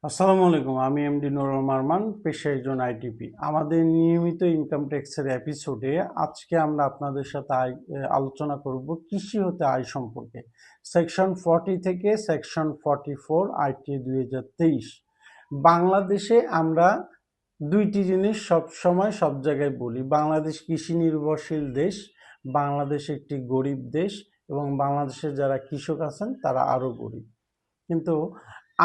আসসালামু আলাইকুম, আমি এমডি নুরুল মারমান, পেশায় একজন আইটিপি। আমাদের নিয়মিত ইনকাম ট্যাক্সের এপিসোডে আজকে আমরা আপনাদের সাথে আলোচনা করব কৃষি হতে আয় সম্পর্কে। সেকশন 40 থেকে সেকশন 44 আইটি 2023। বাংলাদেশে আমরা দুইটি জিনিস সব সময় সব জায়গায় বলি: বাংলাদেশ কৃষি নির্ভরশীল দেশ, বাংলাদেশ একটি গরিব দেশ, এবং বাংলাদেশের যারা কৃষক আছেন তারা আরো গরিব। কিন্তু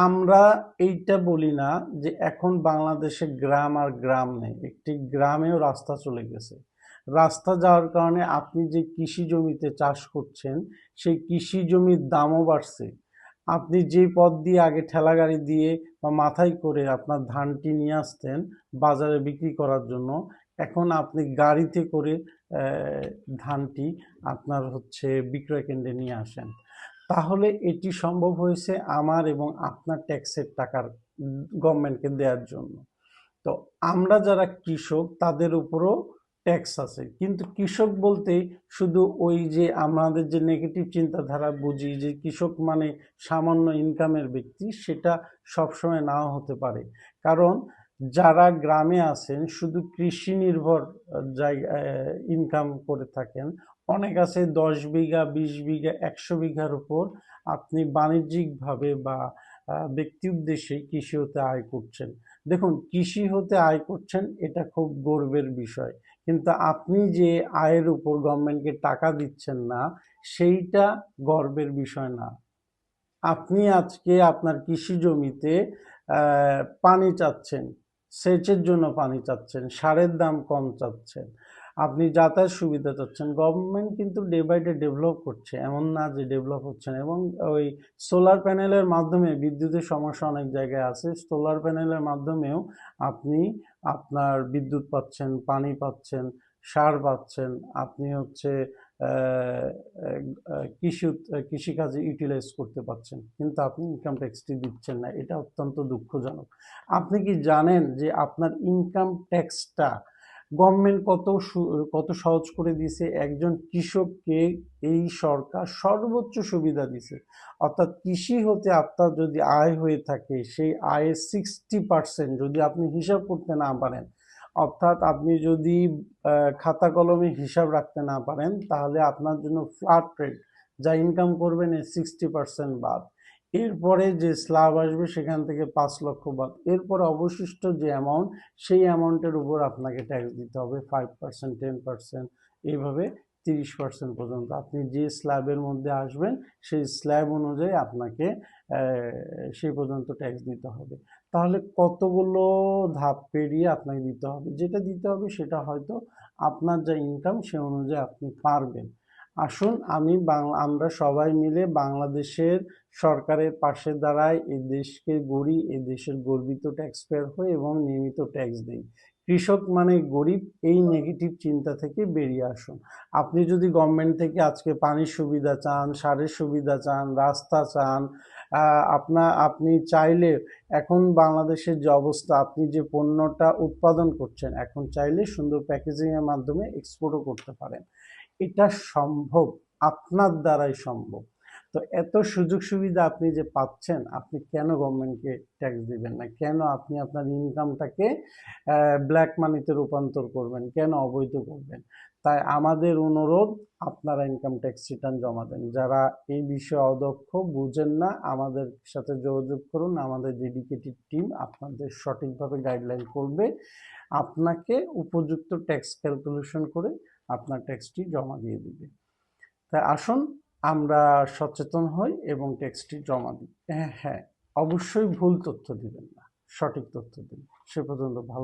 আমরা এইটা বলি না যে এখন বাংলাদেশে গ্রাম আর গ্রাম নেই, একটি গ্রামেও রাস্তা চলে গেছে। রাস্তা যাওয়ার কারণে আপনি যে কৃষি জমিতে চাষ করছেন সেই কৃষি জমির দামও বাড়ছে। আপনি যে পথ দিয়ে আগে ঠেলা গাড়ি দিয়ে বা মাথায় করে আপনার ধানটি নিয়ে আসতেন বাজারে বিক্রি করার জন্য, এখন আপনি গাড়িতে করে ধানটি আপনার বিক্রয় কেন্দ্রে নিয়ে আসেন। তাহলে এটি সম্ভব হয়েছে আমার এবং আপনার ট্যাক্সের টাকার গভর্নমেন্টকে দেওয়ার জন্য। তো আমরা যারা কৃষক তাদের উপরও ট্যাক্স আছে, কিন্তু কৃষক বলতে শুধু ওই যে আমাদের যে নেগেটিভ চিন্তাধারা বুঝি যে কৃষক মানে সামান্য ইনকামের ব্যক্তি, সেটা সবসময় নাও হতে পারে। কারণ যারা গ্রামে আছেন শুধু কৃষি নির্ভর জায়গায় ইনকাম করে থাকেন, অনেক আছে 10 বিঘা 20 বিঘা 100 বিঘার উপর আপনি বাণিজ্যিকভাবে বা ব্যক্তি উদ্দেশ্যে কৃষি হতে আয় করছেন। দেখুন, কৃষি হতে আয় করছেন এটা খুব গর্বের বিষয়, কিন্তু আপনি যে আয়ের উপর গভর্নমেন্টকে টাকা দিচ্ছেন না, সেইটা গর্বের বিষয় না। আপনি আজকে আপনার কৃষি জমিতে পানি চাচ্ছেন, সেচের জন্য পানি চাচ্ছেন, সারের দাম কম চাচ্ছেন, আপনি যাতায়াত সুবিধা চাচ্ছেন। গভর্নমেন্ট কিন্তু ডে বাই ডে ডেভেলপ করছে, এমন না যে ডেভেলপ হচ্ছে না। এবং ওই সোলার প্যানেলের মাধ্যমে, বিদ্যুতের সমস্যা অনেক জায়গায় আছে, সোলার প্যানেলের মাধ্যমেও আপনি আপনার বিদ্যুৎ পাচ্ছেন, পানি পাচ্ছেন, সার পাচ্ছেন। আপনি কৃষিকাজে ইউটিলাইজ করতে পারছেন, কিন্তু আপনি ইনকাম ট্যাক্সটি দিচ্ছেন না। এটা অত্যন্ত দুঃখজনক। আপনি কি জানেন যে আপনার ইনকাম ট্যাক্সটা গভর্নমেন্ট কত সহজ করে দিয়েছে? একজন কৃষককে এই সরকার সর্বোচ্চ সুবিধা দিছে। অর্থাৎ কৃষি হতে আপনার যদি আয় হয়ে থাকে, সেই আয়ের 60% যদি আপনি হিসাব করতে না পারেন, অর্থাৎ আপনি যদি খাতা কলমে হিসাব রাখতে না পারেন, তাহলে আপনার জন্য ফ্ল্যাট রেট যা ইনকাম করবেন এর 60% বাদ। এরপরে যে স্ল্যাব আসবে সেখান থেকে 5 লক্ষ বাদ। এরপরে অবশিষ্ট যে অ্যামাউন্ট, সেই অ্যামাউন্টের উপর আপনাকে ট্যাক্স দিতে হবে 5%, 10%, এইভাবে 30% পর্যন্ত। আপনি যে স্ল্যাবের মধ্যে আসবেন সেই স্ল্যাব অনুযায়ী আপনাকে সেই পর্যন্ত ট্যাক্স দিতে হবে। তাহলে কতগুলো ধাপ পেরিয়ে আপনাকে দিতে হবে। যেটা দিতে হবে সেটা হয়তো আপনার যা ইনকাম সে অনুযায়ী আপনি পারবেন। আসুন আমরা সবাই মিলে বাংলাদেশের সরকারের পাশে দাঁড়াই, এই দেশকে গড়ি, এই দেশের গর্বিত ট্যাক্স পেয়ার হই এবং নিয়মিত ট্যাক্স দিই। কৃষক মানে গরিব, এই নেগেটিভ চিন্তা থেকে বেরিয়ে আসুন। আপনি যদি গভর্নমেন্ট থেকে আজকে পানির সুবিধা চান, সারের সুবিধা চান, রাস্তা চান, আপনি চাইলে এখন বাংলাদেশের যে অবস্থা, আপনি যে পণ্যটা উৎপাদন করছেন, এখন চাইলে সুন্দর প্যাকেজিং এর মাধ্যমে এক্সপোর্টও করতে পারেন। এটা সম্ভব, আপনার দ্বারাই সম্ভব। তো এত সুযোগ সুবিধা আপনি যে পাচ্ছেন, আপনি কেন গভর্নমেন্টকে ট্যাক্স দিবেন না? কেন আপনি আপনার ইনকামটাকে ব্ল্যাক মানিতে রূপান্তর করবেন? কেন অবৈধ করবেন? তাই আমাদের অনুরোধ, আপনারা ইনকাম ট্যাক্স রিটার্ন জমা দেন। যারা এই বিষয়ে অদক্ষ, বুঝেন না, আমাদের সাথে যোগাযোগ করুন। আমাদের ডেডিকেটেড টিম আপনাদের সঠিকভাবে গাইডলাইন করবে, আপনাকে উপযুক্ত ট্যাক্স ক্যালকুলেশন করে আপনার ট্যাক্সটি জমা দিয়ে দিবে। তাই আসুন আমরা সচেতন হই এবং ট্যাক্সটি জমা দিই। হ্যাঁ, অবশ্যই ভুল তথ্য দিবেন না, সঠিক তথ্য দিন। সে পর্যন্ত ভালো